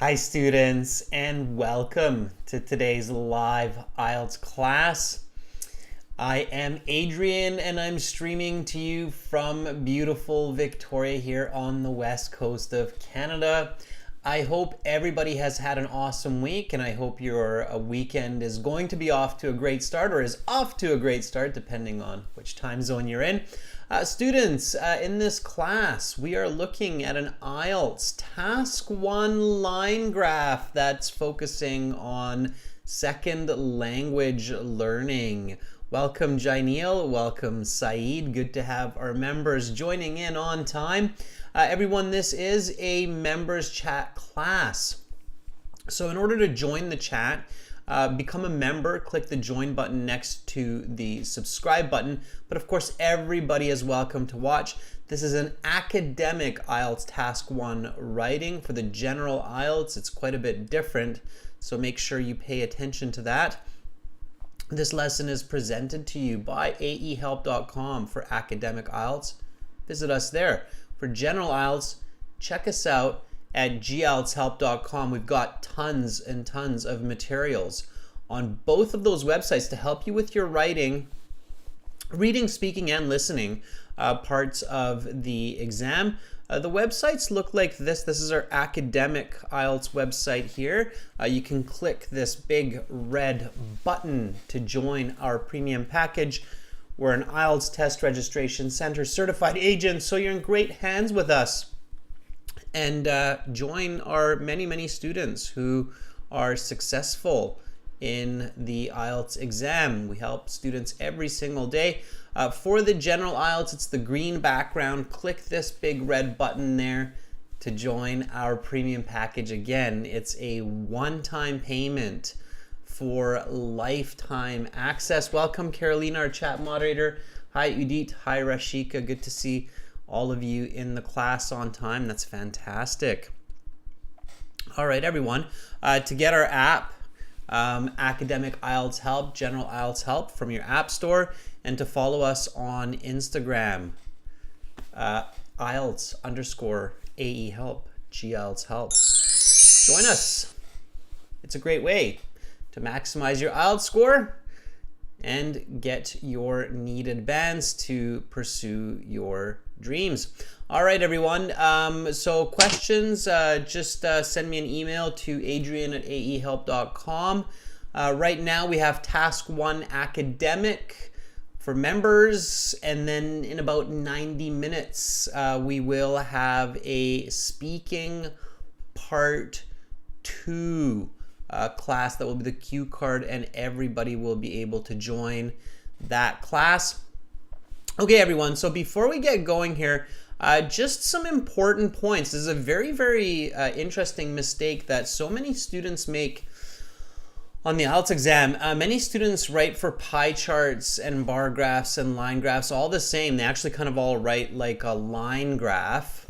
Hi students, and welcome to today's live IELTS class. I am Adrian and I'm streaming to you from beautiful Victoria here on the west coast of Canada. I hope everybody has had an awesome week, and I hope your weekend is going to be off to a great start, or is off to a great start depending on which time zone you're in. Students, in this class we are looking at an IELTS Task 1 line graph that's focusing on second language learning. Welcome Jaineel, welcome Saeed, good to have our members joining in on time. Everyone, this is a members chat class. So in order to join the chat, become a member, click the join button next to the subscribe button. But of course, everybody is welcome to watch. This is an academic IELTS Task 1 writing. For the general IELTS, it's quite a bit different. So make sure you pay attention to that. This lesson is presented to you by AEhelp.com for academic IELTS. Visit us there. For general IELTS, check us out at GIELTShelp.com. We've got tons and tons of materials on both of those websites to help you with your writing, reading, speaking, and listening parts of the exam. The websites look like this. This is our academic IELTS website here. You can click this big red button to join our premium package. We're an IELTS Test Registration Center certified agent, so you're in great hands with us. And join our many students who are successful in the IELTS exam. We help students every single day. For the general IELTS, it's the green background. Click this big red button there to join our premium package. Again, it's a one-time payment for lifetime access. Welcome Carolina, our chat moderator. Hi Udit, hi Rashika, good to see all of you in the class on time. That's fantastic. All right, everyone, to get our app, Academic IELTS Help, General IELTS Help from your app store, and to follow us on Instagram, IELTS_AEhelp, GIELTS Help. Join us. It's a great way to maximize your IELTS score and get your needed bands to pursue your dreams. All right, everyone. So questions, just send me an email to adrian@aehelp.com. Right now we have Task 1 Academic for members, and then in about 90 minutes we will have a Speaking Part 2 class that will be the cue card, and everybody will be able to join that class. Okay, everyone, so before we get going here, just some important points. This is a very interesting mistake that so many students make on the IELTS exam. Many students write for pie charts and bar graphs and line graphs all the same. They actually kind of all write like a line graph.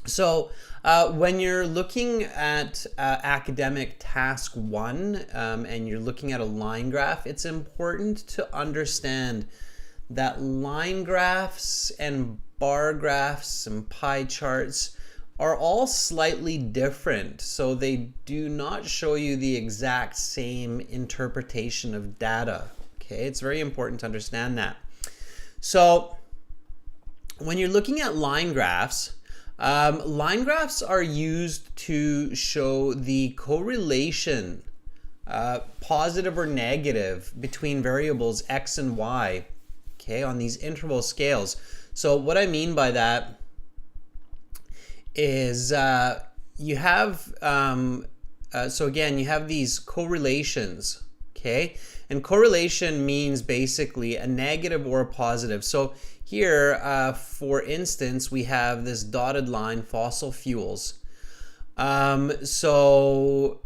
So when you're looking at academic task 1 and you're looking at a line graph, it's important to understand that line graphs and bar graphs and pie charts are all slightly different. So they do not show you the exact same interpretation of data. Okay, it's very important to understand that. So when you're looking at line graphs are used to show the correlation, positive or negative, between variables x and y, okay, on these interval scales. So what I mean by that is you have, so again, you have these correlations, okay? And correlation means basically a negative or a positive. So here, for instance, we have this dotted line, fossil fuels. So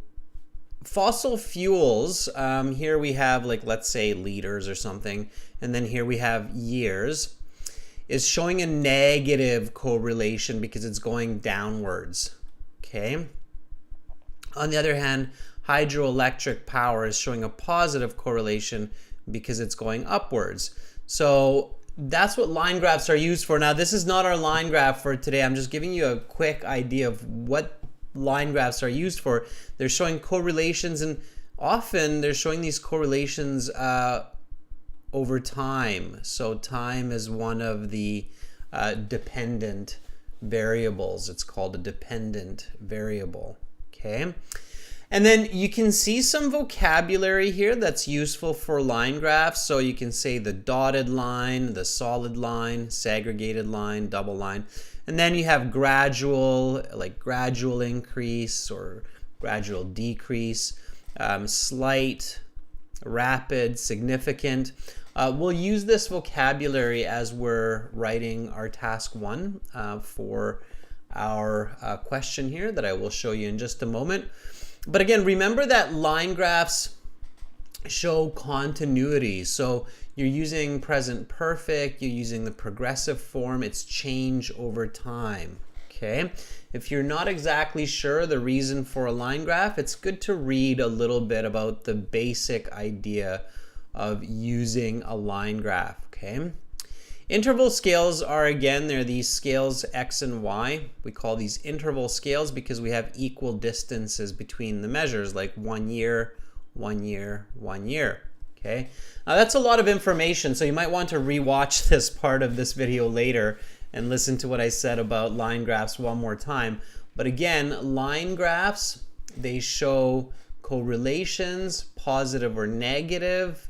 fossil fuels, here we have, like, let's say liters or something, and then here we have years, is showing a negative correlation because it's going downwards, okay? On the other hand, hydroelectric power is showing a positive correlation because it's going upwards. So that's what line graphs are used for. Now, this is not our line graph for today. I'm just giving you a quick idea of what line graphs are used for. They're showing correlations, and often they're showing these correlations over time. So time is one of the dependent variables. It's called a dependent variable. Okay. And then you can see some vocabulary here that's useful for line graphs. So you can say the dotted line, the solid line, segregated line, double line. And then you have gradual, like gradual increase or gradual decrease, slight, rapid, significant. We'll use this vocabulary as we're writing our task 1 for our question here that I will show you in just a moment. But again, remember that line graphs show continuity. So you're using present perfect, you're using the progressive form, it's change over time. Okay? If you're not exactly sure the reason for a line graph, it's good to read a little bit about the basic idea of using a line graph. Okay? Interval scales are, again, they're these scales X and Y. We call these interval scales because we have equal distances between the measures, like 1 year, 1 year, 1 year. Okay, now that's a lot of information, so you might want to rewatch this part of this video later and listen to what I said about line graphs one more time. But again, line graphs, they show correlations, positive or negative,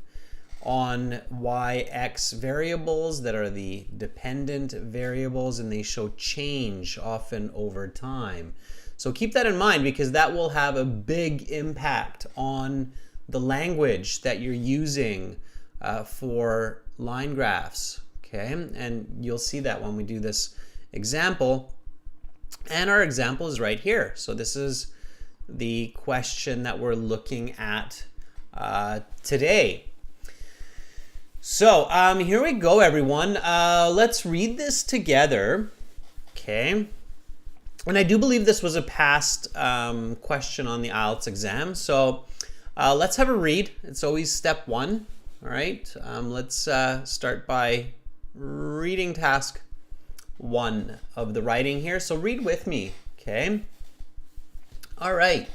on y, x variables that are the dependent variables, and they show change often over time. So keep that in mind because that will have a big impact on the language that you're using for line graphs. Okay, and you'll see that when we do this example. And our example is right here. So this is the question that we're looking at today. So here we go, everyone. Let's read this together. Okay. And I do believe this was a past question on the IELTS exam. So let's have a read. It's always step 1. All right. Let's start by reading task 1 of the writing here. So read with me. Okay. All right.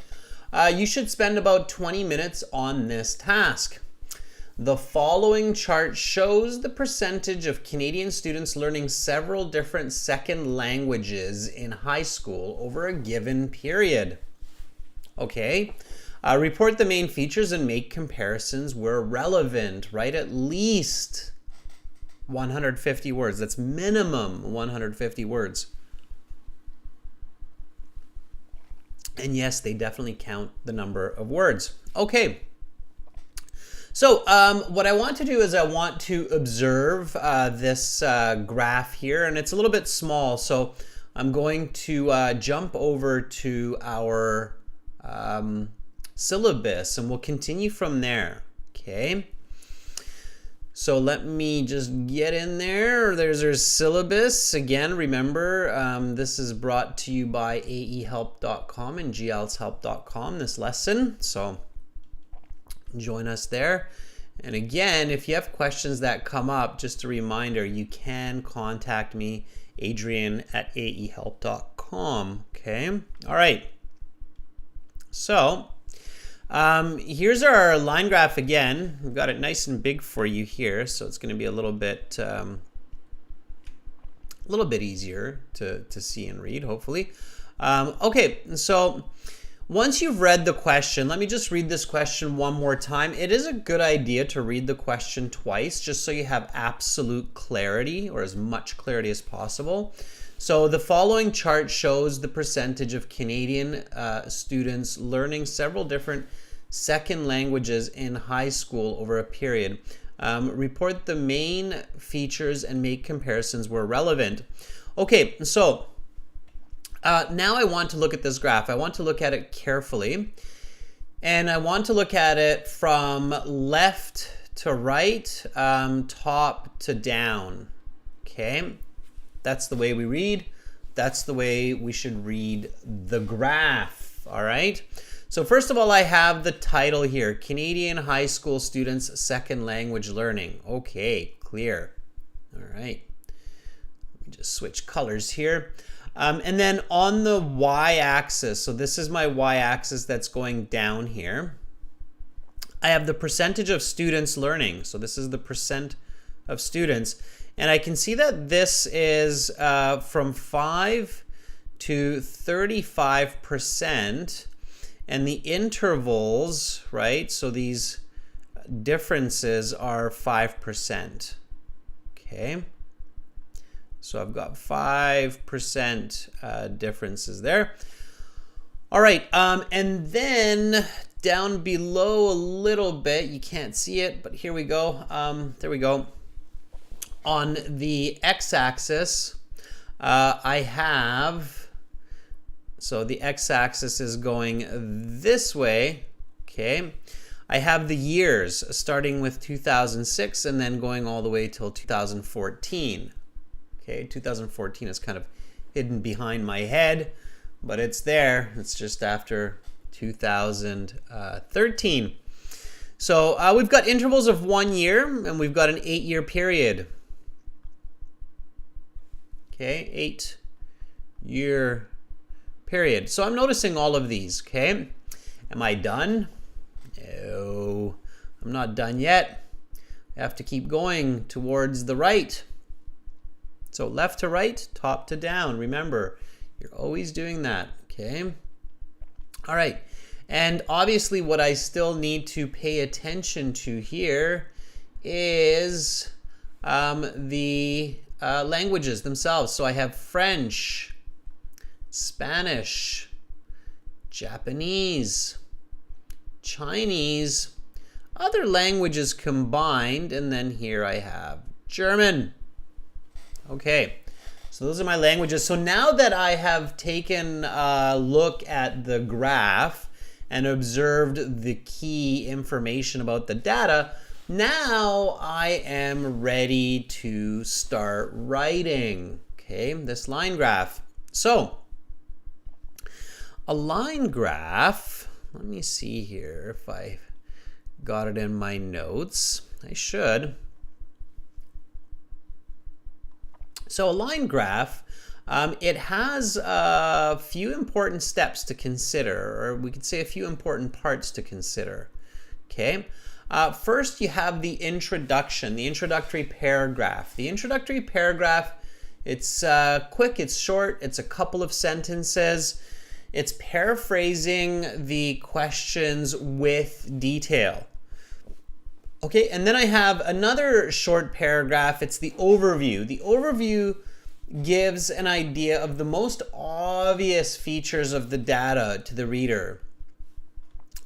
You should spend about 20 minutes on this task. The following chart shows the percentage of Canadian students learning several different second languages in high school over a given period. Okay, report the main features and make comparisons where relevant. Write at least 150 words. That's minimum 150 words. And yes, they definitely count the number of words. Okay. So what I want to do is I want to observe this graph here, and it's a little bit small, so I'm going to jump over to our syllabus, and we'll continue from there. Okay. So let me just get in there. There's our syllabus. Again, remember, this is brought to you by AEhelp.com and GLShelp.com, this lesson. So join us there. And again, if you have questions that come up, just a reminder, you can contact me, Adrian at AEhelp.com. Okay. All right. So here's our line graph again. We've got it nice and big for you here, so it's going to be a little bit easier to see and read, hopefully. Okay, so once you've read the question, let me just read this question one more time. It is a good idea to read the question twice, just so you have absolute clarity, or as much clarity as possible. So the following chart shows the percentage of Canadian students learning several different second languages in high school over a period. Report the main features and make comparisons where relevant. Okay, so now I want to look at this graph. I want to look at it carefully, and I want to look at it from left to right, top to down. Okay, that's the way we read. That's the way we should read the graph. All right. So first of all, I have the title here, Canadian High School Students Second Language Learning. Okay, clear. All right. Let me just switch colors here. And then on the y-axis, so this is my y-axis that's going down here, I have the percentage of students learning. So this is the percent of students. And I can see that this is from 5 to 35%. And the intervals, right? So these differences are 5%. Okay. So I've got 5% differences there. All right. And then down below a little bit, you can't see it, but here we go. There we go. On the x-axis, I have, so the x-axis is going this way, okay? I have the years starting with 2006 and then going all the way till 2014. Okay, 2014 is kind of hidden behind my head, but it's there. It's just after 2013. So we've got intervals of 1 year and we've got an 8-year period. Okay, 8-year period. So I'm noticing all of these, okay? Am I done? No, I'm not done yet. I have to keep going towards the right. So left to right, top to down. Remember, you're always doing that, okay? All right, and obviously what I still need to pay attention to here is the languages themselves. So I have French, Spanish, Japanese, Chinese, other languages combined, and then here I have German. Okay, so those are my languages. So now that I have taken a look at the graph and observed the key information about the data, now I am ready to start writing, okay, this line graph. So a line graph, let me see here if I got it in my notes. I should. So a line graph, it has a few important steps to consider, or we could say a few important parts to consider, okay? First, you have the introduction, the introductory paragraph. The introductory paragraph, it's quick, it's short, it's a couple of sentences. It's paraphrasing the questions with detail. Okay, and then I have another short paragraph. It's the overview. The overview gives an idea of the most obvious features of the data to the reader.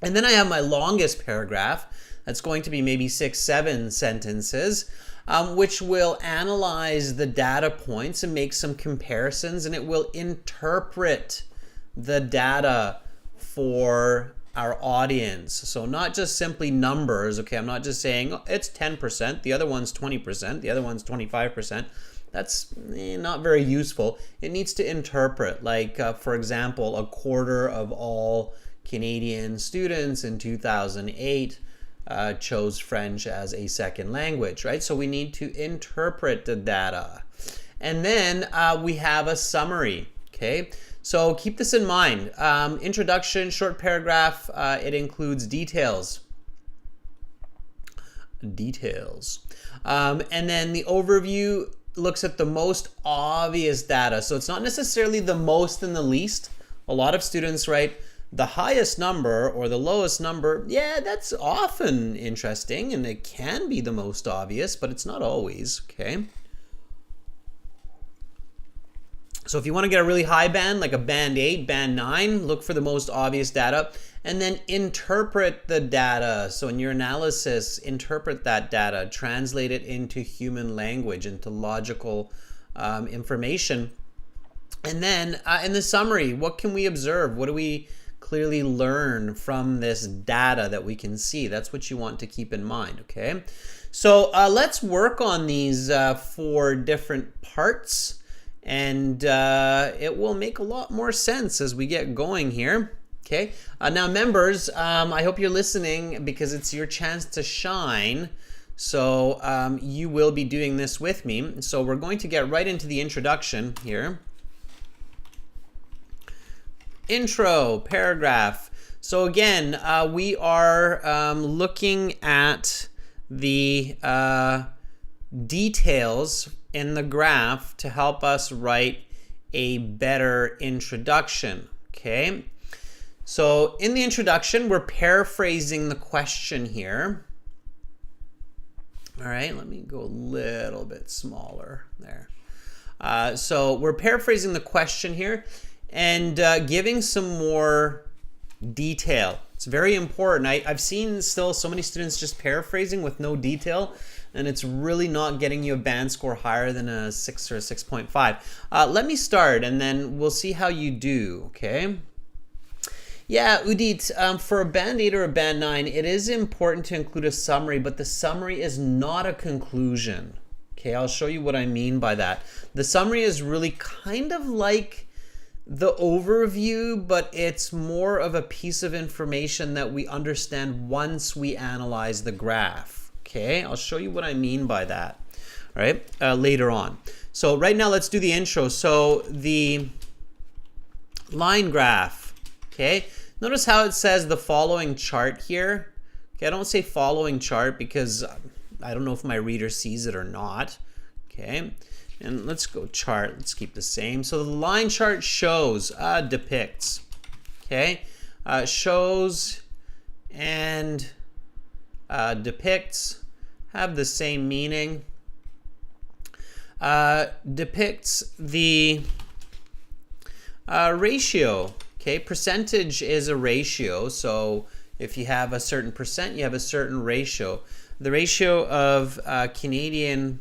And then I have my longest paragraph. That's going to be maybe 6-7 sentences, which will analyze the data points and make some comparisons, and it will interpret the data for our audience. So not just simply numbers, okay? I'm not just saying oh, it's 10%, the other one's 20%, the other one's 25%. That's not very useful. It needs to interpret, like for example, a quarter of all Canadian students in 2008 chose French as a second language, right? So we need to interpret the data. And then we have a summary, okay? So keep this in mind. Introduction, short paragraph, it includes details. And then the overview looks at the most obvious data. So it's not necessarily the most and the least. A lot of students write the highest number or the lowest number. Yeah, that's often interesting and it can be the most obvious, but it's not always, okay? So if you want to get a really high band, like a band 8, band 9, look for the most obvious data and then interpret the data. So in your analysis, interpret that data, translate it into human language, into logical information. And then in the summary, what can we observe? What do we clearly learn from this data that we can see? That's what you want to keep in mind, okay? So let's work on these 4 different parts. And it will make a lot more sense as we get going here. Okay. Now, members, I hope you're listening because it's your chance to shine. So you will be doing this with me. So we're going to get right into the introduction here. intro, paragraph. So again, we are looking at the details in the graph to help us write a better introduction, okay? So in the introduction, we're paraphrasing the question here. All right, let me go a little bit smaller there. So we're paraphrasing the question here and giving some more detail. It's very important. I've seen still so many students just paraphrasing with no detail, and it's really not getting you a band score higher than a 6 or a 6.5. Let me start, and then we'll see how you do, okay? Yeah, Udit, for a band 8 or a band 9, it is important to include a summary, but the summary is not a conclusion. Okay, I'll show you what I mean by that. The summary is really kind of like the overview, but it's more of a piece of information that we understand once we analyze the graph. Okay, I'll show you what I mean by that, all right, later on. So right now, let's do the intro. So the line graph, okay, notice how it says the following chart here. Okay, I don't say following chart because I don't know if my reader sees it or not. Okay, and let's go chart. Let's keep the same. So the line chart shows, depicts. Okay, shows and depicts have the same meaning. Depicts the ratio. Okay, percentage is a ratio. So if you have a certain percent, you have a certain ratio. The ratio of Canadian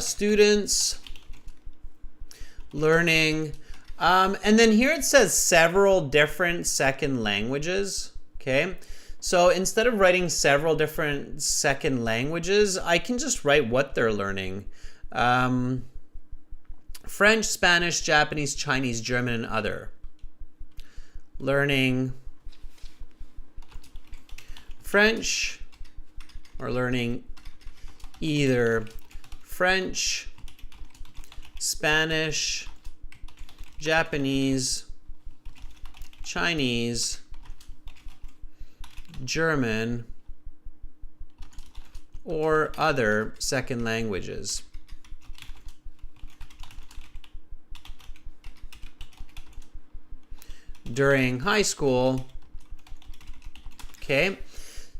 students learning, and then here it says several different second languages, okay? So instead of writing several different second languages, I can just write what they're learning. French, Spanish, Japanese, Chinese, German, and other. Learning French, or learning either French, Spanish, Japanese, Chinese, German, or other second languages. During high school, okay?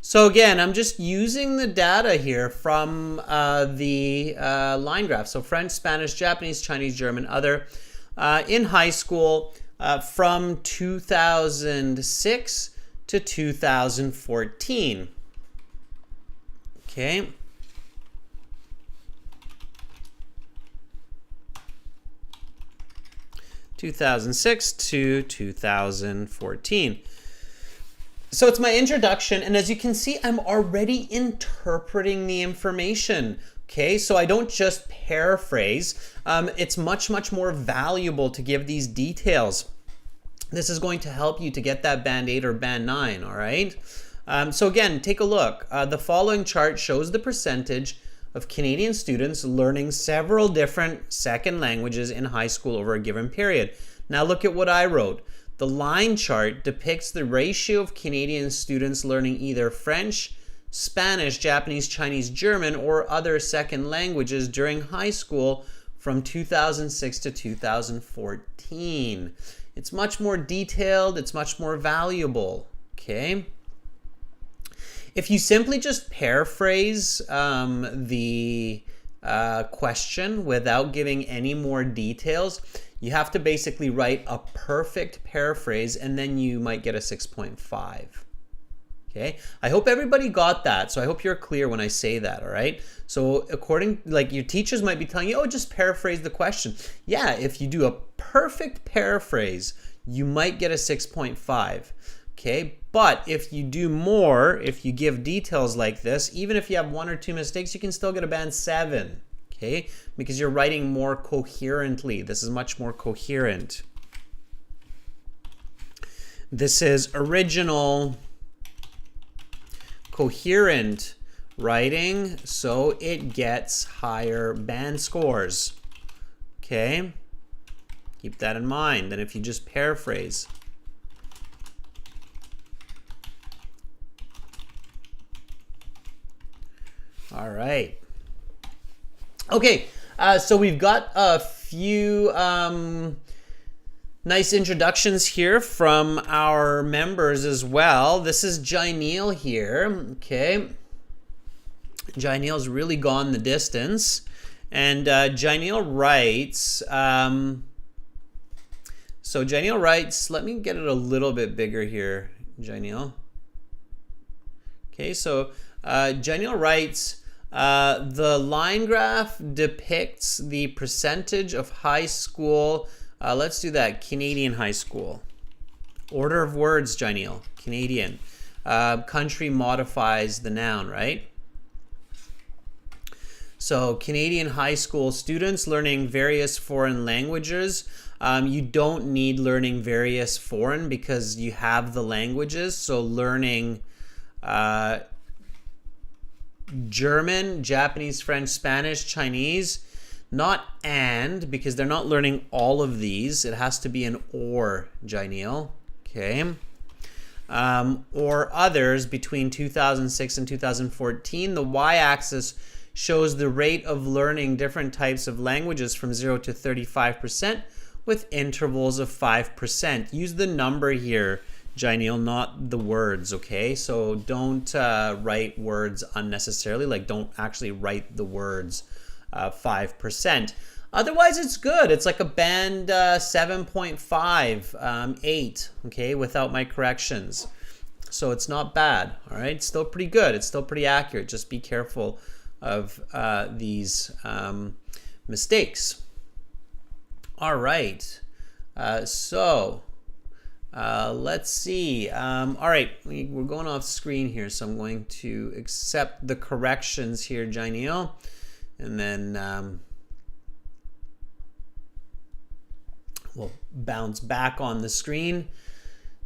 So again, I'm just using the data here from the line graph. So French, Spanish, Japanese, Chinese, German, other. In high school from 2006 to 2014. Okay. (2006 to 2014). So it's my introduction, and as you can see, I'm already interpreting the information. Okay, so I don't just paraphrase. It's much more valuable to give these details. This is going to help you to get that band 8 or band 9, all right? So again, take a look. The following chart shows the percentage of Canadian students learning several different second languages in high school over a given period. Now look at what I wrote. The line chart depicts the ratio of Canadian students learning either French, Spanish, Japanese, Chinese, German, or other second languages during high school from 2006 to 2014. It's much more detailed, it's much more valuable, okay? If you simply just paraphrase the question without giving any more details, you have to basically write a perfect paraphrase, and then you might get a 6.5. Okay, I hope everybody got that. So I hope you're clear when I say that, all right? So like your teachers might be telling you, oh, just paraphrase the question. Yeah, if you do a perfect paraphrase, you might get a 6.5. Okay, but if you do more, if you give details like this, even if you have 1 or 2 mistakes, you can still get a band 7. Okay, because you're writing more coherently. This is much more coherent. This is original, coherent writing, so it gets higher band scores. Okay, Keep that in mind. And if you just paraphrase. All right. Okay, so we've got a few nice introductions here from our members as well. This is Jaineel here. Okay. Jaineel's really gone the distance. And Jaineel writes, so Jaineel writes, let me get it a little bit bigger here, Jaineel. Okay, so Jaineel writes, the line graph depicts the percentage of high school, let's do that, Canadian high school. Order of words, Jaineel, Canadian. Country modifies the noun, right? So Canadian high school students learning various foreign languages. You don't need learning various foreign because you have the languages. So learning German, Japanese, French, Spanish, Chinese, not and, because they're not learning all of these. It has to be an or, Jaineel. Okay. Or others between 2006 and 2014. The y-axis shows the rate of learning different types of languages from 0 to 35% with intervals of 5%. Use the number here, Jaineel, not the words, okay? So don't write words unnecessarily, like don't actually write the words 5%. Otherwise, it's good. It's like a band 7.5, 8, okay, without my corrections. So it's not bad, all right? It's still pretty good. It's still pretty accurate. Just be careful of these mistakes. All right, so let's see. All right, we're going off screen here, so I'm going to accept the corrections here, Jaineel, and then we'll bounce back on the screen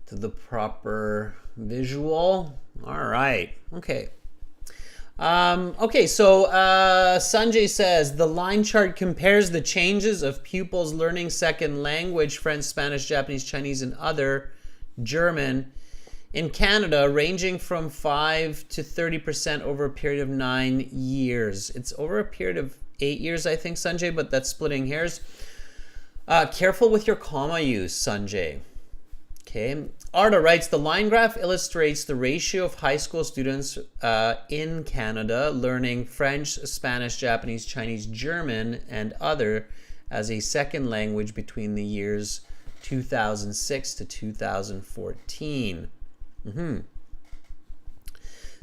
to the proper visual. All right, okay. Okay, so Sanjay says the line chart compares the changes of pupils learning second language, French, Spanish, Japanese, Chinese, and other, German, in Canada, ranging from 5 to 30% over a period of 9 years. It's over a period of 8 years, I think, Sanjay, but that's splitting hairs. Careful with your comma use, Sanjay. Okay. Arda writes, the line graph illustrates the ratio of high school students in Canada learning French, Spanish, Japanese, Chinese, German, and other as a second language between the years 2006 to 2014.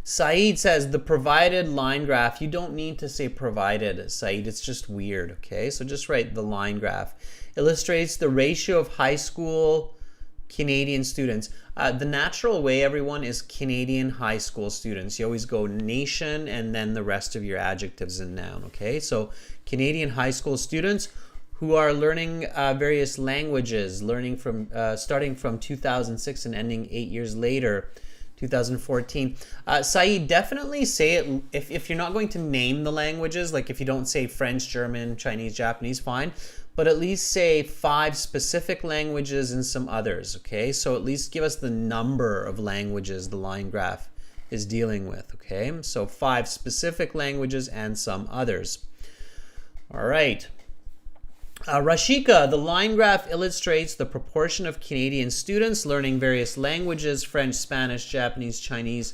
Saeed says, the provided line graph, you don't need to say provided, Saeed, it's just weird, okay? So just write the line graph. Illustrates the ratio of high school Canadian students. The natural way, everyone, is Canadian high school students. You always go nation and then the rest of your adjectives and noun, okay? So Canadian high school students who are learning various languages, learning from starting from 2006 and ending 8 years later, 2014. Saeed, definitely say it if you're not going to name the languages, like if you don't say French, German, Chinese, Japanese, fine. But at least say 5 specific languages and some others, okay? So at least give us the number of languages the line graph is dealing with, okay? So 5 specific languages and some others. All right. Rashika, the line graph illustrates the proportion of Canadian students learning various languages, French, Spanish, Japanese, Chinese,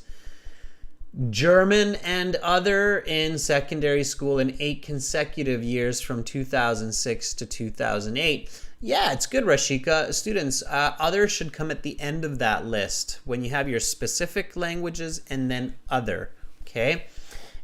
German, and other in secondary school in 8 consecutive years from 2006 to 2008. Yeah, it's good, Rashika. Students, other should come at the end of that list when you have your specific languages and then other, okay?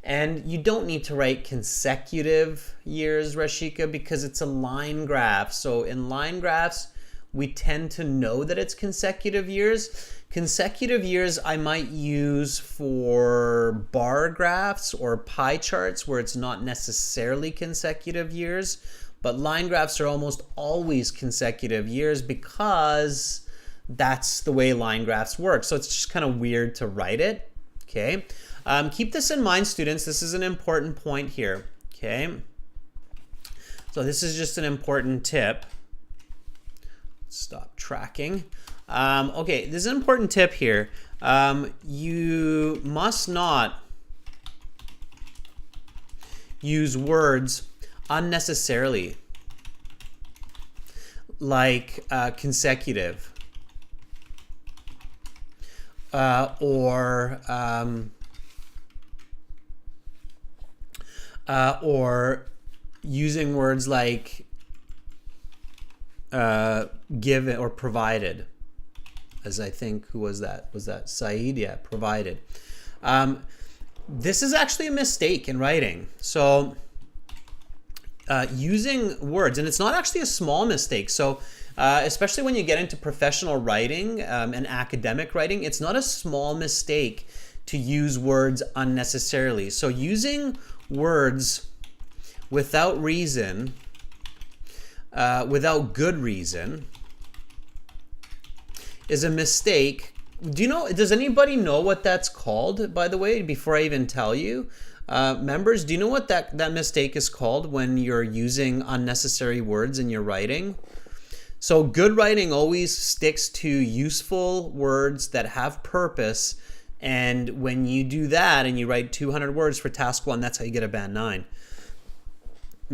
And you don't need to write consecutive years, Rashika, because it's a line graph. So in line graphs, we tend to know that it's consecutive years. Consecutive years I might use for bar graphs or pie charts where it's not necessarily consecutive years, but line graphs are almost always consecutive years because that's the way line graphs work. So it's just kind of weird to write it, okay? Keep this in mind, students. This is an important point here, okay? So this is just an important tip. Stop tracking. Okay, this is an important tip here. You must not use words unnecessarily, like consecutive or using words like given or provided, as I think, who was that? Was that Saeed? Yeah, provided. This is actually a mistake in writing. So using words, and it's not actually a small mistake. So especially when you get into professional writing and academic writing, it's not a small mistake to use words unnecessarily. So using words without reason, without good reason, is a mistake. Does anybody know what that's called, by the way, before I even tell you? Members, do you know what that mistake is called when you're using unnecessary words in your writing? So good writing always sticks to useful words that have purpose, and when you do that and you write 200 words for task 1, that's how you get a band 9.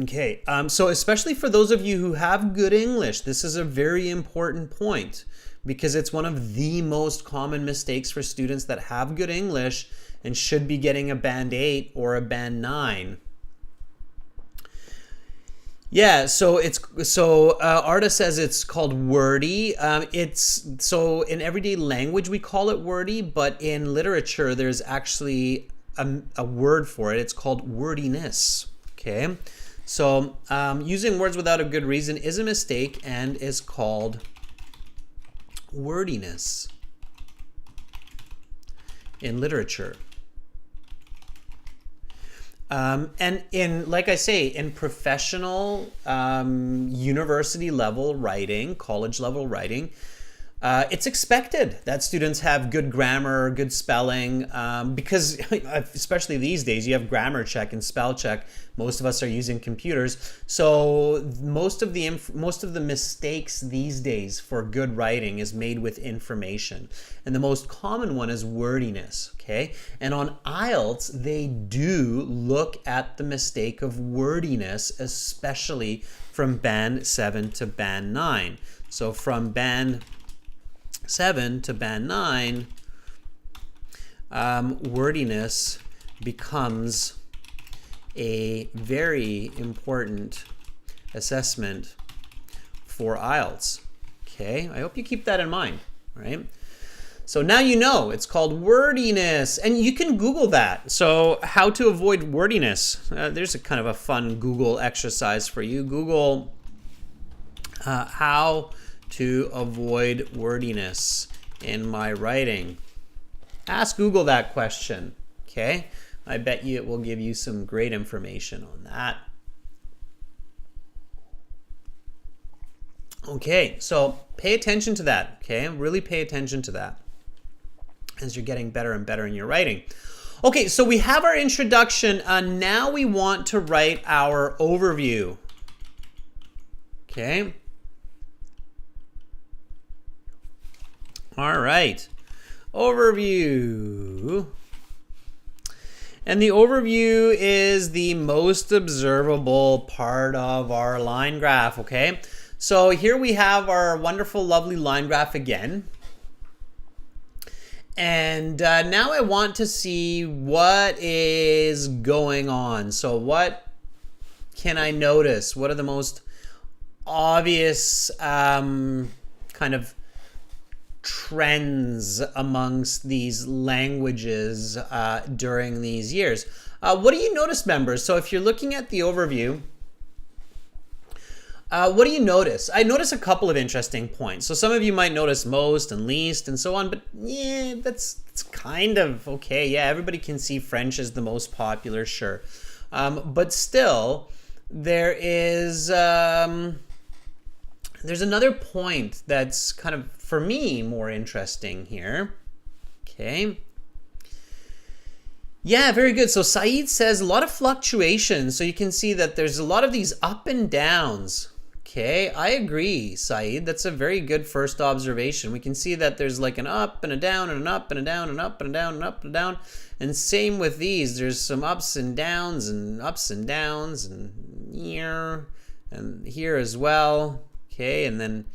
Okay, so especially for those of you who have good English, this is a very important point, because it's one of the most common mistakes for students that have good English and should be getting a band 8 or a band 9. Yeah, so Arda says it's called wordy. So in everyday language we call it wordy, but in literature there's actually a word for it. It's called wordiness. Okay, so using words without a good reason is a mistake and is called wordiness in literature. And like I say, in professional university level writing, college level writing, it's expected that students have good grammar, good spelling, because especially these days you have grammar check and spell check. Most of us are using computers, so most of the mistakes these days for good writing is made with information, and the most common one is wordiness. Okay, and on IELTS they do look at the mistake of wordiness, especially from band 7 to band 9. So from band 7 to band 9, wordiness becomes a very important assessment for IELTS. Okay, I hope you keep that in mind, right? So now you know it's called wordiness, and you can Google that. So how to avoid wordiness. There's a kind of a fun Google exercise for you. Google how to avoid wordiness in my writing. Ask Google that question, okay? I bet you it will give you some great information on that. Okay, so pay attention to that, okay? Really pay attention to that as you're getting better and better in your writing. Okay, so we have our introduction. Now we want to write our overview, okay? All right, overview. And the overview is the most observable part of our line graph, okay? So here we have our wonderful, lovely line graph again. And now I want to see what is going on. So what can I notice? What are the most obvious kind of trends amongst these languages during these years? What do you notice, members? So if you're looking at the overview, what do you notice? I notice a couple of interesting points. So some of you might notice most and least and so on, but yeah, it's kind of okay. Yeah, everybody can see French is the most popular, sure. But still, there's another point that's kind of, for me, more interesting here. Okay. Yeah, very good. So Saeed says a lot of fluctuations. So you can see that there's a lot of these up and downs. Okay, I agree, Saeed. That's a very good first observation. We can see that there's like an up and a down and an up and a down and up and a down and up and down. And same with these. There's some ups and downs and here as well. Okay, and then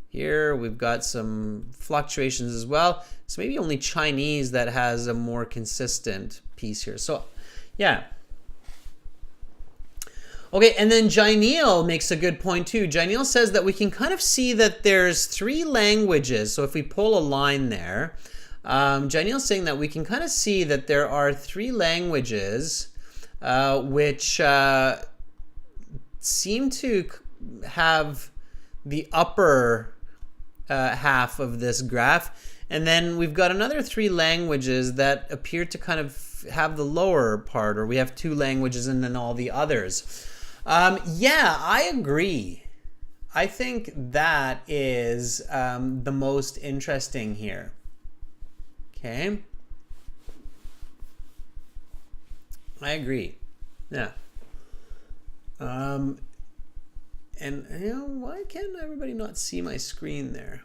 here we've got some fluctuations as well. So maybe only Chinese that has a more consistent piece here. So yeah. Okay, and then Jainil makes a good point too. Jainil says that we can kind of see that there's 3 languages. So if we pull a line there, Jainil's saying that we can kind of see that there are 3 languages which seem to have the upper half of this graph. And then we've got another 3 languages that appear to kind of have the lower part, or we have 2 languages and then all the others. Yeah, I agree. I think that is the most interesting here. Okay. I agree. Yeah. And you know, why can't everybody not see my screen there?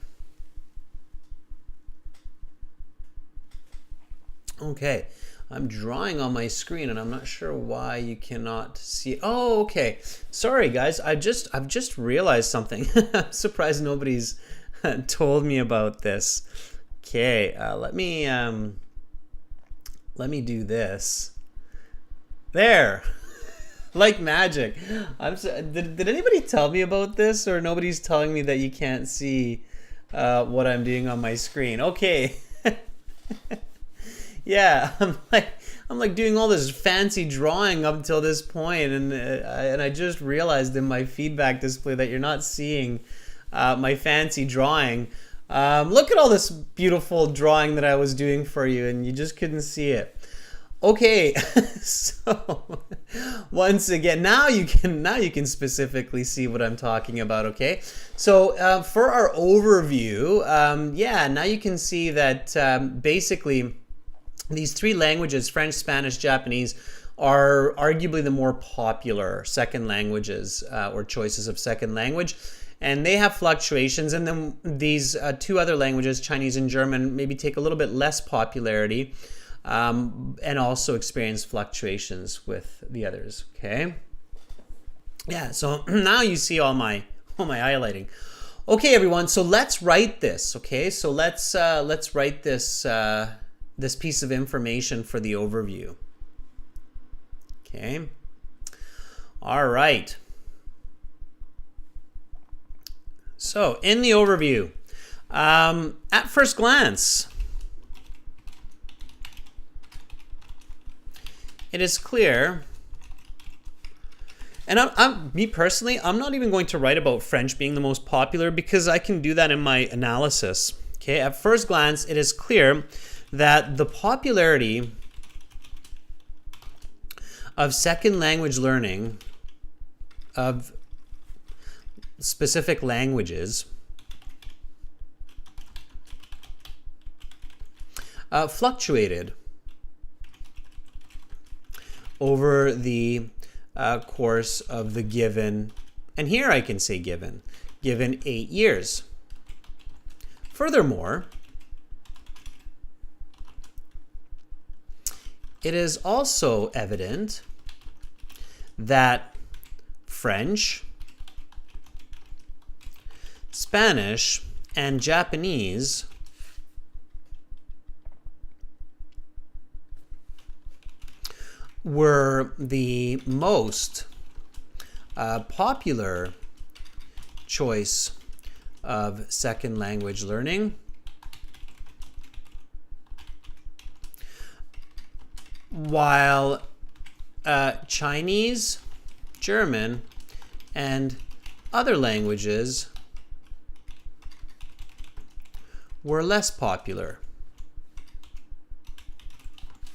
Okay. I'm drawing on my screen and I'm not sure why you cannot see it. Oh, okay. Sorry guys, I've just realized something. I'm surprised nobody's told me about this. Okay, let me do this. There. Like magic. Did anybody tell me about this, or nobody's telling me that you can't see what I'm doing on my screen? Okay. Yeah, I'm like doing all this fancy drawing up until this point, and I just realized in my feedback display that you're not seeing my fancy drawing. Look at all this beautiful drawing that I was doing for you, and you just couldn't see it. Okay, so once again, now you can specifically see what I'm talking about. Okay, so for our overview, yeah, now you can see that basically these 3 languages, French, Spanish, Japanese, are arguably the more popular second languages or choices of second language. And they have fluctuations. And then these 2 other languages, Chinese and German, maybe take a little bit less popularity and also experience fluctuations with the others. Okay. Yeah, so now you see all my highlighting. Okay, everyone, so let's write this. Okay, so let's write this this piece of information for the overview. Okay. All right. So in the overview, at first glance, it is clear, and me personally, I'm not even going to write about French being the most popular because I can do that in my analysis. Okay, at first glance, it is clear that the popularity of second language learning of specific languages fluctuated over the course of the given, and here I can say given 8 years. Furthermore, it is also evident that French, Spanish, and Japanese were the most popular choice of second language learning, while Chinese, German, and other languages were less popular.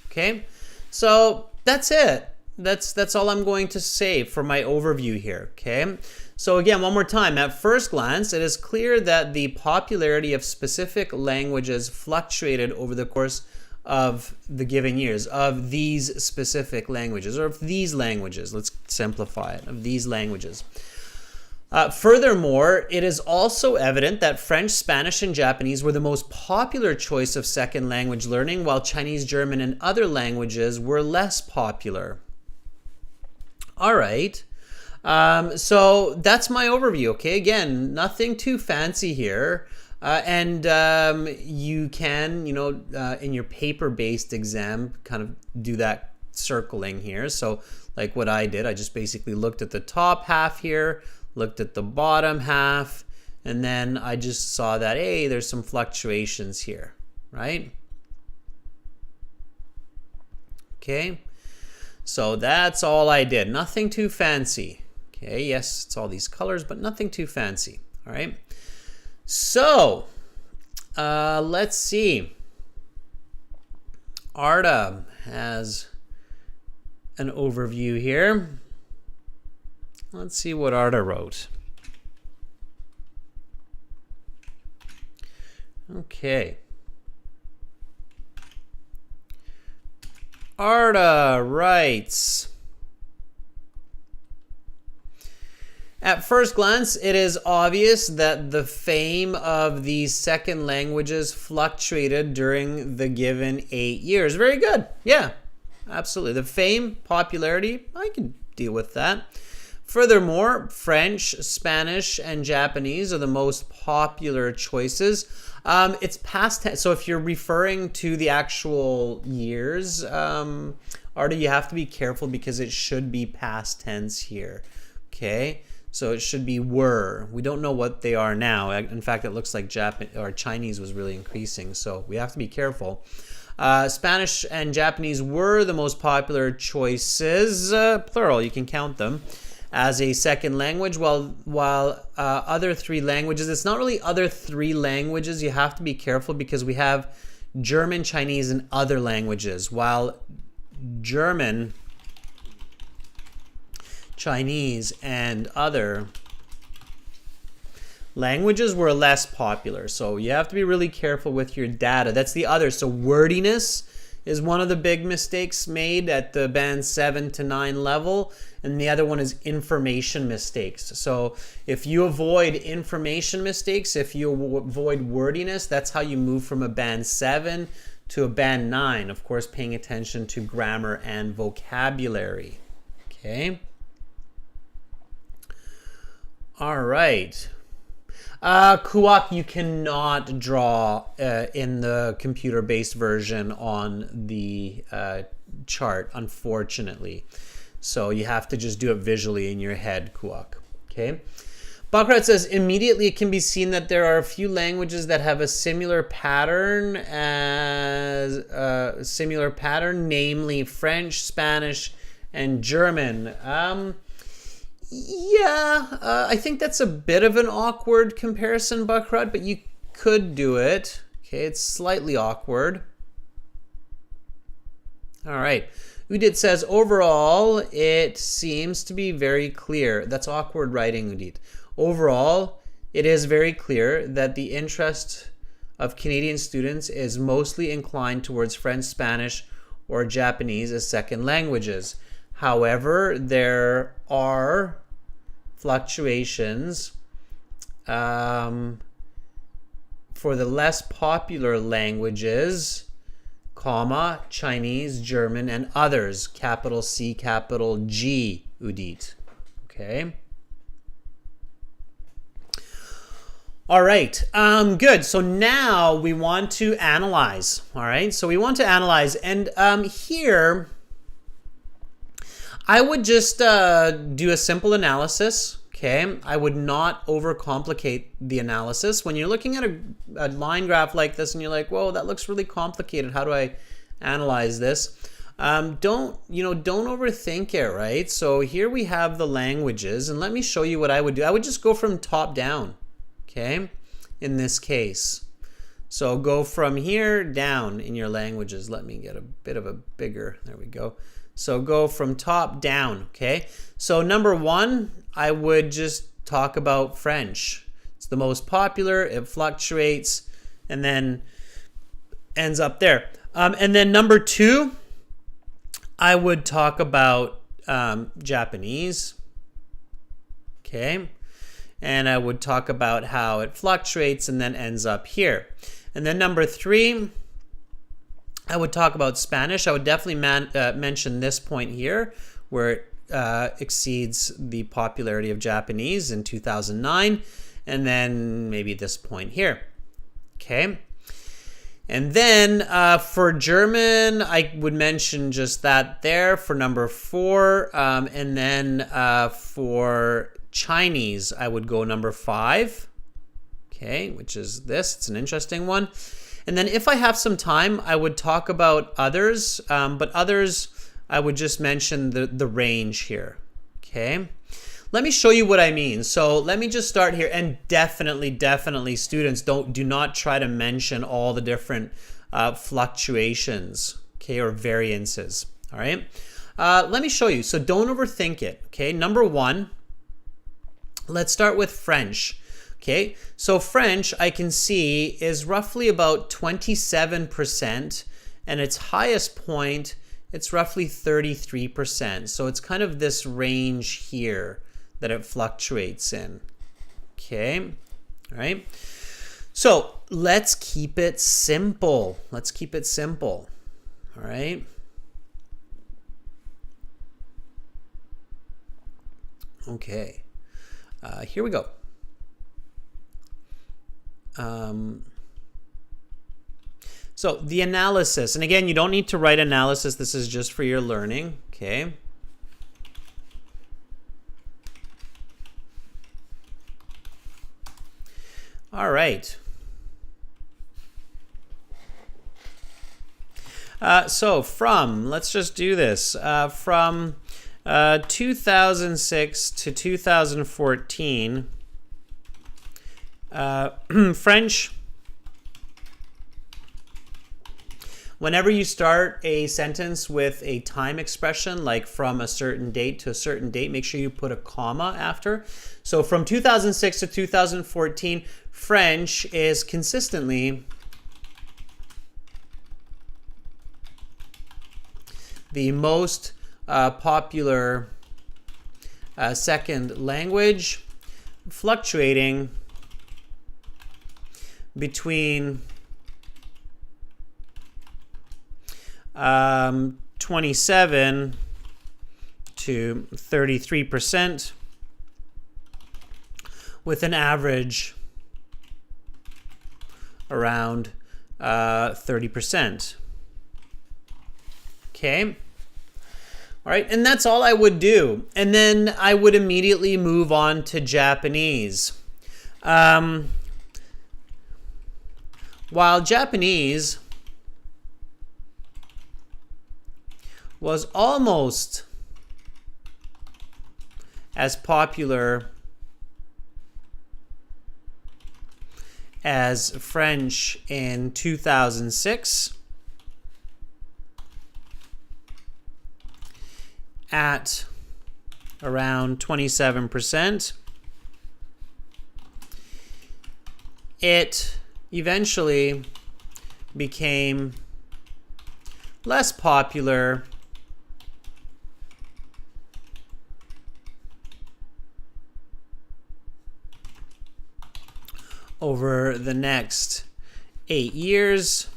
Okay, so that's it. That's all I'm going to say for my overview here. Okay, so again, one more time. At first glance, it is clear that the popularity of specific languages fluctuated over the course of the given years, of these specific languages, or of these languages. Let's simplify it, of these languages. Furthermore, it is also evident that French, Spanish, and Japanese were the most popular choice of second language learning, while Chinese, German, and other languages were less popular. All right. So that's my overview, okay? Again, nothing too fancy here. And you can, in your paper-based exam, kind of do that circling here. So like what I did, I just basically looked at the top half here, looked at the bottom half, and then I just saw that, hey, there's some fluctuations here, right? Okay, so that's all I did. Nothing too fancy. Okay, yes, it's all these colors, but nothing too fancy. All right. So let's see. Arda has an overview here. Let's see what Arda wrote. Okay. Arda writes, at first glance, it is obvious that the fame of these second languages fluctuated during the given 8 years. Very good. Yeah, absolutely. The fame, popularity, I can deal with that. Furthermore, French, Spanish, and Japanese are the most popular choices. It's past tense. So if you're referring to the actual years, Arda, you have to be careful because it should be past tense here. Okay? So it should be were. We don't know what they are now. In fact, it looks like Chinese was really increasing. So we have to be careful. Spanish and Japanese were the most popular choices, plural, you can count them, as a second language, while other three languages, it's not really other three languages. You have to be careful because we have German, Chinese, and other languages, while German, Chinese, and other languages were less popular. So you have to be really careful with your data. That's the other. So wordiness is one of the big mistakes made at the band 7 to 9 level. And the other one is information mistakes. So if you avoid information mistakes, if you avoid wordiness, that's how you move from a band 7 to a band 9. Of course, paying attention to grammar and vocabulary. Okay. All right. Kuwak, you cannot draw in the computer-based version on the chart, unfortunately. So you have to just do it visually in your head, Kuwak. Okay. Bakrat says, immediately it can be seen that there are a few languages that have a similar pattern, namely French, Spanish, and German. I think that's a bit of an awkward comparison, Bakrat, but you could do it. Okay, it's slightly awkward. All right. Udit says, overall, it seems to be very clear. That's awkward writing, Udit. Overall, it is very clear that the interest of Canadian students is mostly inclined towards French, Spanish, or Japanese as second languages. However, there are fluctuations for the less popular languages, comma, Chinese, German, and others, capital C, capital G, Udit. Okay. All right, good. So now we want to analyze. All right, so we want to analyze, and here I would just do a simple analysis. Okay, I would not overcomplicate the analysis. When you're looking at a line graph like this and you're like, whoa, that looks really complicated. How do I analyze this? Don't overthink it, right? So here we have the languages, and let me show you what I would do. I would just go from top down, okay, in this case. So go from here down in your languages. Let me get a bit of a bigger, there we go. So go from top down, okay? So number one, I would just talk about French. It's the most popular, it fluctuates, and then ends up there. And then number two, I would talk about Japanese, okay? and I would talk about how it fluctuates and then ends up here. And then number 3, I would talk about Spanish. I would definitely mention this point here where it exceeds the popularity of Japanese in 2009, and then maybe this point here. Okay. And then for German, I would mention just that there for number 4. And then for Chinese, I would go number 5. Okay, which is this. It's an interesting one. And then if I have some time, I would talk about others. But others, I would just mention the range here. Okay. Let me show you what I mean. So let me just start here, and definitely students, do not try to mention all the different fluctuations, okay, or variances. All right. Let me show you. So don't overthink it. Okay. Number 1, let's start with French. Okay. So French, I can see, is roughly about 27%, and its highest point, it's roughly 33%. So it's kind of this range here that it fluctuates in. Okay. All right. So let's keep it simple. Let's keep it simple. All right. Okay. Here we go. So the analysis, and again, you don't need to write analysis. This is just for your learning. Okay. All right. So let's just do this. From 2006 to 2014, French, whenever you start a sentence with a time expression, like from a certain date to a certain date, make sure you put a comma after. So from 2006 to 2014, French is consistently the most popular second language, fluctuating between 27 to 33%, with an average around 30%. Okay. All right, and that's all I would do. And then I would immediately move on to Japanese. While Japanese was almost as popular as French in 2006, at around 27%, it eventually became less popular over the next 8 years.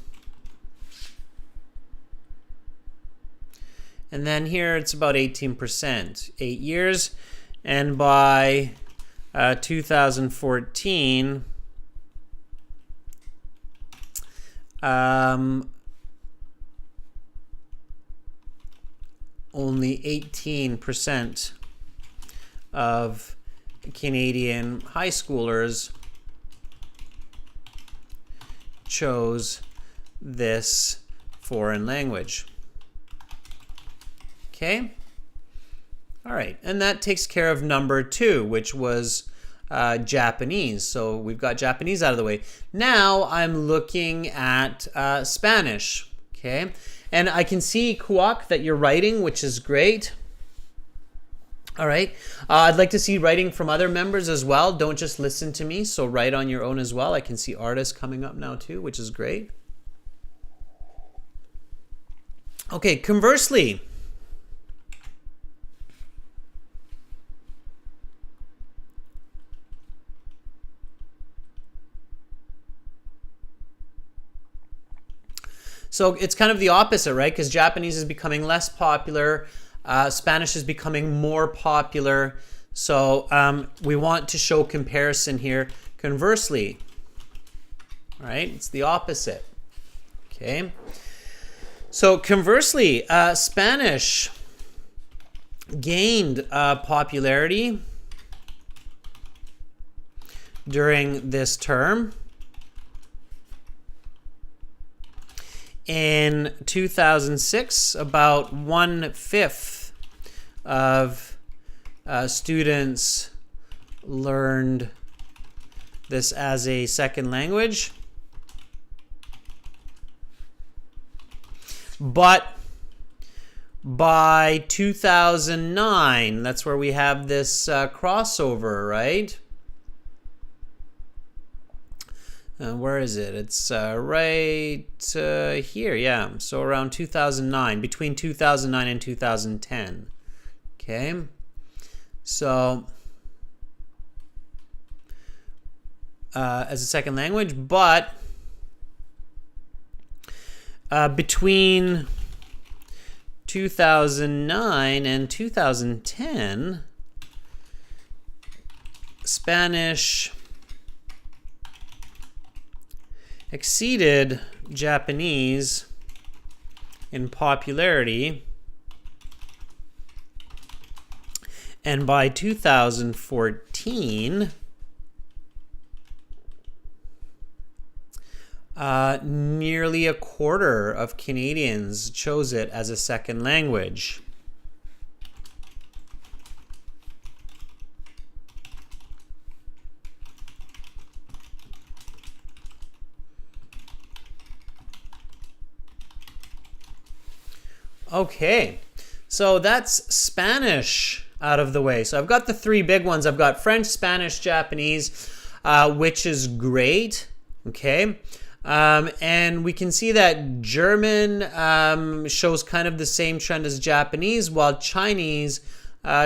And then here it's about 18%, 8 years. And by 2014, only 18% of Canadian high schoolers chose this foreign language. Okay. All right. And that takes care of number 2, which was Japanese. So we've got Japanese out of the way. Now I'm looking at Spanish. Okay. And I can see, Kuok, that you're writing, which is great. All right. I'd like to see writing from other members as well. Don't just listen to me. So write on your own as well. I can see artists coming up now too, which is great. Okay. Conversely, So it's kind of the opposite, right? Because Japanese is becoming less popular. Spanish is becoming more popular. So we want to show comparison here. Conversely, right? It's the opposite. Okay. So conversely, Spanish gained popularity during this term. In 2006, about 1/5 of students learned this as a second language. But by 2009, that's where we have this crossover, right? Where is it? It's right here, yeah. So around 2009, between 2009 and 2010. Okay. So as a second language, but between 2009 and 2010, Spanish exceeded Japanese in popularity, and by 2014, nearly a quarter of Canadians chose it as a second language. Okay, so that's Spanish out of the way. So I've got the three big ones. I've got French, Spanish, Japanese, which is great. Okay. And we can see that German shows kind of the same trend as Japanese, while Chinese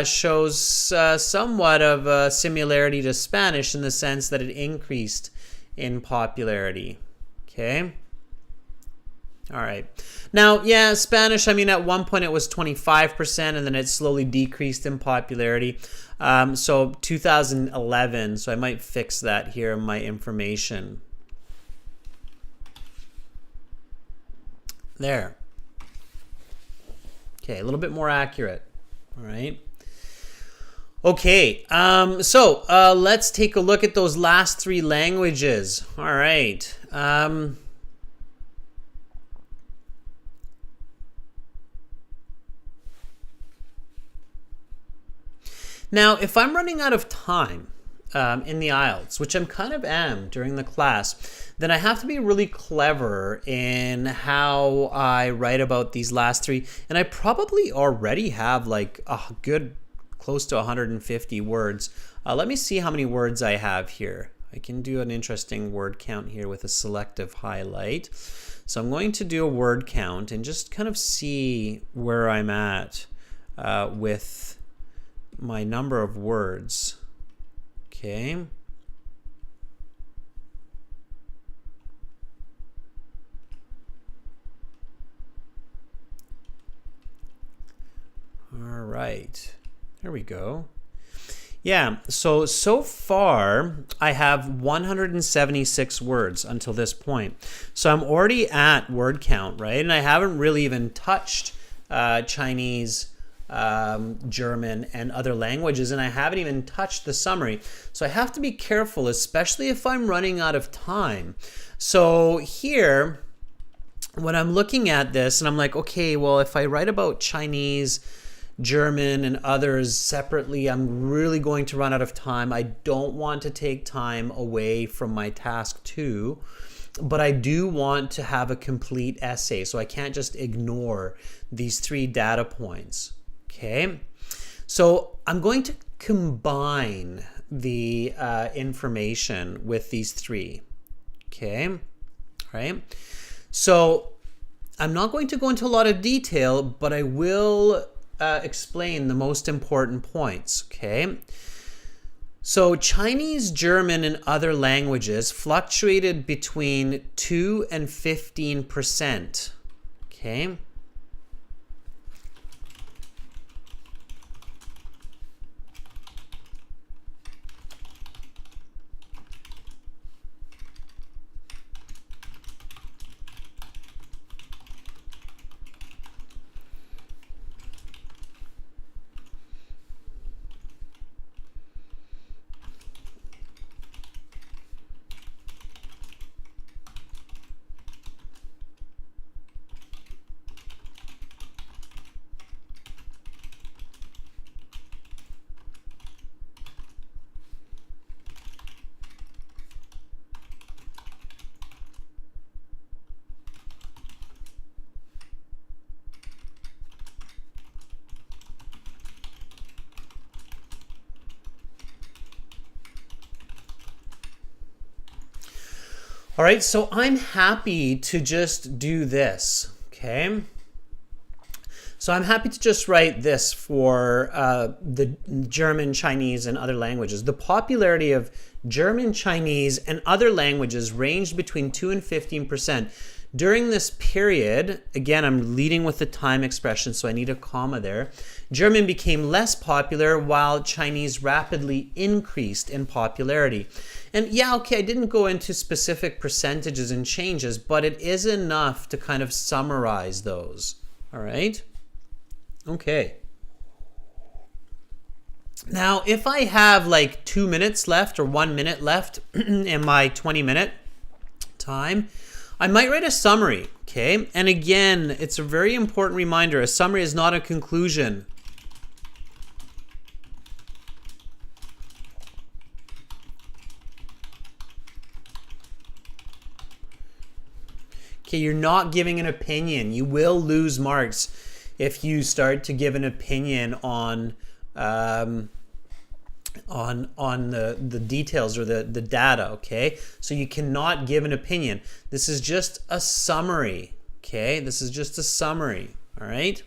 shows somewhat of a similarity to Spanish in the sense that it increased in popularity. Okay. All right. Now, yeah, Spanish, I mean, at one point it was 25%, and then it slowly decreased in popularity. So 2011, so I might fix that here in my information. There. Okay, a little bit more accurate. All right. Okay, so let's take a look at those last three languages. All right. Now, if I'm running out of time in the IELTS, which I'm kind of am during the class, then I have to be really clever in how I write about these last three. And I probably already have like a good close to 150 words. Let me see how many words I have here. I can do an interesting word count here with a selective highlight. So I'm going to do a word count and just kind of see where I'm at with my number of words. Okay. All right. There we go. Yeah, so far I have 176 words until this point. So I'm already at word count, right? And I haven't really even touched Chinese, German, and other languages, and I haven't even touched the summary. So I have to be careful, especially if I'm running out of time. So here, when I'm looking at this and I'm like, okay, well, if I write about Chinese, German, and others separately, I'm really going to run out of time. I don't want to take time away from my task 2, but I do want to have a complete essay, so I can't just ignore these 3 data points. Okay, so I'm going to combine the information with these 3. Okay, all right. So I'm not going to go into a lot of detail, but I will explain the most important points. Okay, so Chinese, German, and other languages fluctuated between 2 and 15%. Okay. All right, so I'm happy to just do this, okay? So I'm happy to just write this for the German, Chinese, and other languages. The popularity of German, Chinese, and other languages ranged between 2 and 15%. During this period, again, I'm leading with the time expression, so I need a comma there. German became less popular while Chinese rapidly increased in popularity. And yeah, okay, I didn't go into specific percentages and changes, but it is enough to kind of summarize those. All right? Okay. Now, if I have like 2 minutes left or 1 minute left in my 20-minute time, I might write a summary, okay? And again, it's a very important reminder. A summary is not a conclusion. Okay, you're not giving an opinion. You will lose marks if you start to give an opinion on the details or the data, okay? So you cannot give an opinion. This is just a summary, okay? This is just a summary, all right?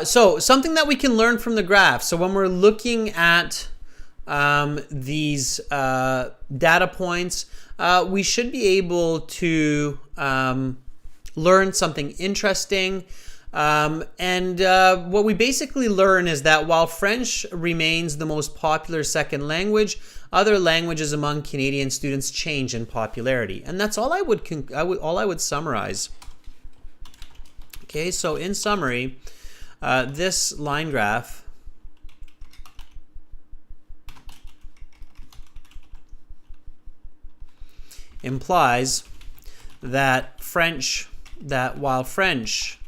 So something that we can learn from the graph. So when we're looking at these data points, we should be able to learn something interesting. And what we basically learn is that while French remains the most popular second language, other languages among Canadian students change in popularity. And that's all I would summarize. Okay, so in summary, this line graph implies that while French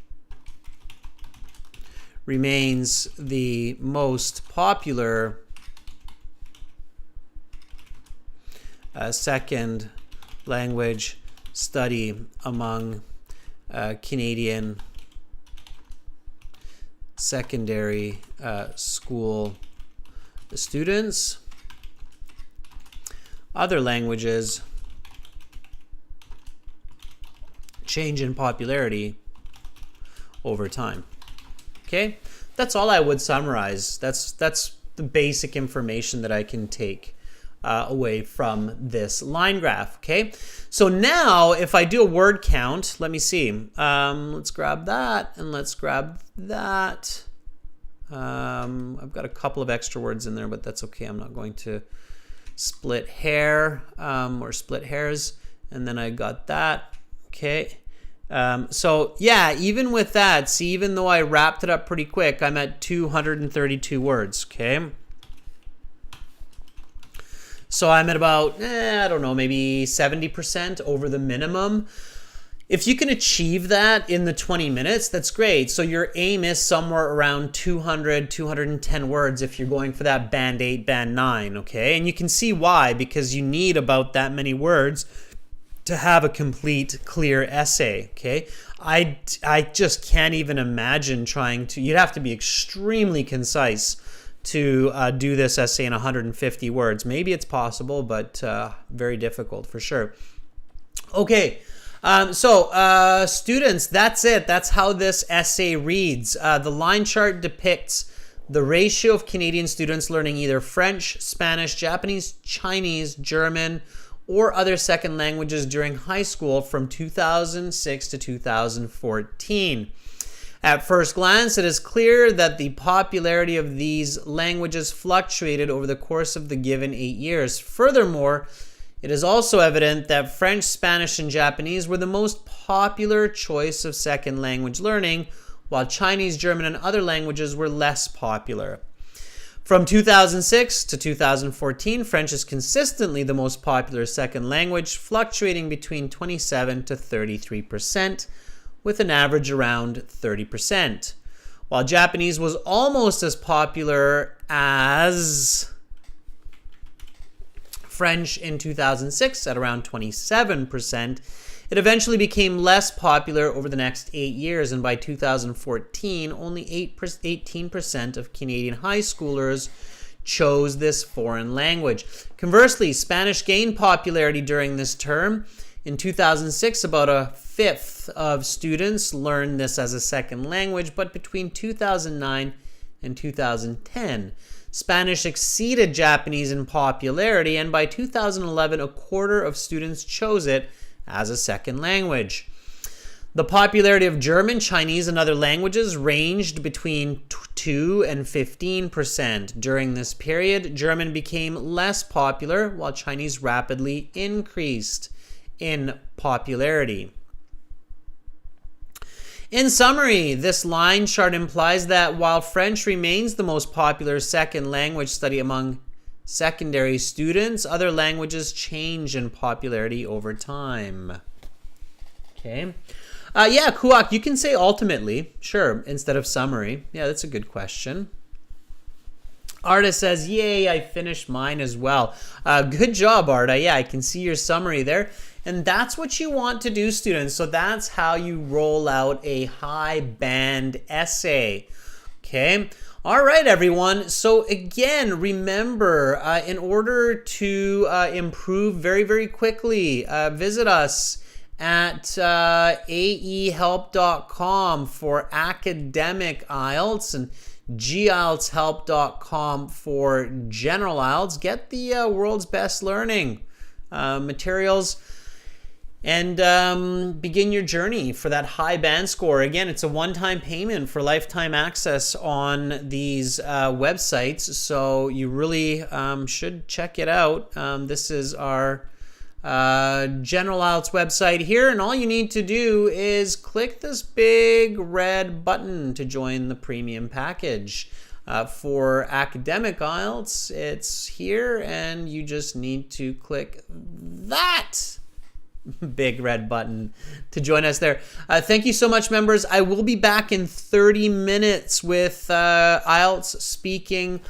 remains the most popular second language study among Canadian secondary school students, other languages change in popularity over time. Okay, that's all I would summarize. That's the basic information that I can take away from this line graph. Okay, so now if I do a word count, let me see. Let's grab that and let's grab that. I've got a couple of extra words in there, but that's okay. I'm not going to split hair or split hairs. And then I got that. Okay. So yeah, even with that, see, even though I wrapped it up pretty quick, I'm at 232 words. Okay. So I'm at about, I don't know, maybe 70% over the minimum. If you can achieve that in the 20 minutes, that's great. So your aim is somewhere around 200, 210 words if you're going for that band 8, band 9, okay? And you can see why, because you need about that many words to have a complete, clear essay, okay? I just can't even imagine trying to, you'd have to be extremely concise to do this essay in 150 words. Maybe it's possible, but very difficult for sure. Okay. So students, that's it. That's how this essay reads. The line chart depicts the ratio of Canadian students learning either French, Spanish, Japanese, Chinese, German, or other second languages during high school from 2006 to 2014. At first glance, it is clear that the popularity of these languages fluctuated over the course of the given 8 years. Furthermore, it is also evident that French, Spanish, and Japanese were the most popular choice of second language learning, while Chinese, German, and other languages were less popular. From 2006 to 2014, French is consistently the most popular second language, fluctuating between 27 to 33%, with an average around 30%. While Japanese was almost as popular as French in 2006 at around 27%, it eventually became less popular over the next 8 years, and by 2014, only 18% of Canadian high schoolers chose this foreign language. Conversely, Spanish gained popularity during this term. In 2006, about a fifth of students learned this as a second language, but between 2009 and 2010, Spanish exceeded Japanese in popularity, and by 2011, a quarter of students chose it as a second language. The popularity of German, Chinese, and other languages ranged between 2 and 15%. During this period, German became less popular, while Chinese rapidly increased in popularity. In summary, this line chart implies that while French remains the most popular second language study among secondary students, other languages change in popularity over time. Okay. Yeah, Kuak, you can say ultimately, sure, instead of summary. Yeah, that's a good question. Arda says, yay, I finished mine as well. Good job, Arda. Yeah, I can see your summary there. And that's what you want to do, students. So that's how you roll out a high band essay. Okay. All right, everyone. So again, remember, in order to improve very, very quickly, visit us at AEhelp.com for academic IELTS and GIELTShelp.com for general IELTS. Get the world's best learning materials and begin your journey for that high band score. Again, it's a one-time payment for lifetime access on these websites, so you really should check it out. This is our General IELTS website here, and all you need to do is click this big red button to join the premium package. For academic IELTS, it's here, and you just need to click that big red button to join us there. Thank you so much, members. I will be back in 30 minutes with IELTS speaking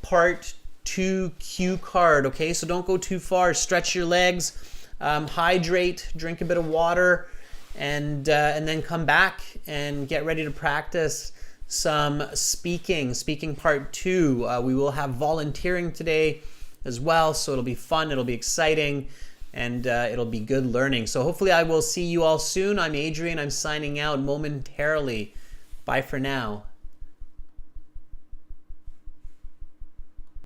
part 2 cue card. Okay, so don't go too far. Stretch your legs, hydrate, drink a bit of water, and then come back and get ready to practice some speaking part 2. We will have volunteering today as well, so it'll be fun, it'll be exciting, and it'll be good learning. So hopefully I will see you all soon. I'm Adrian. I'm signing out momentarily. Bye for now.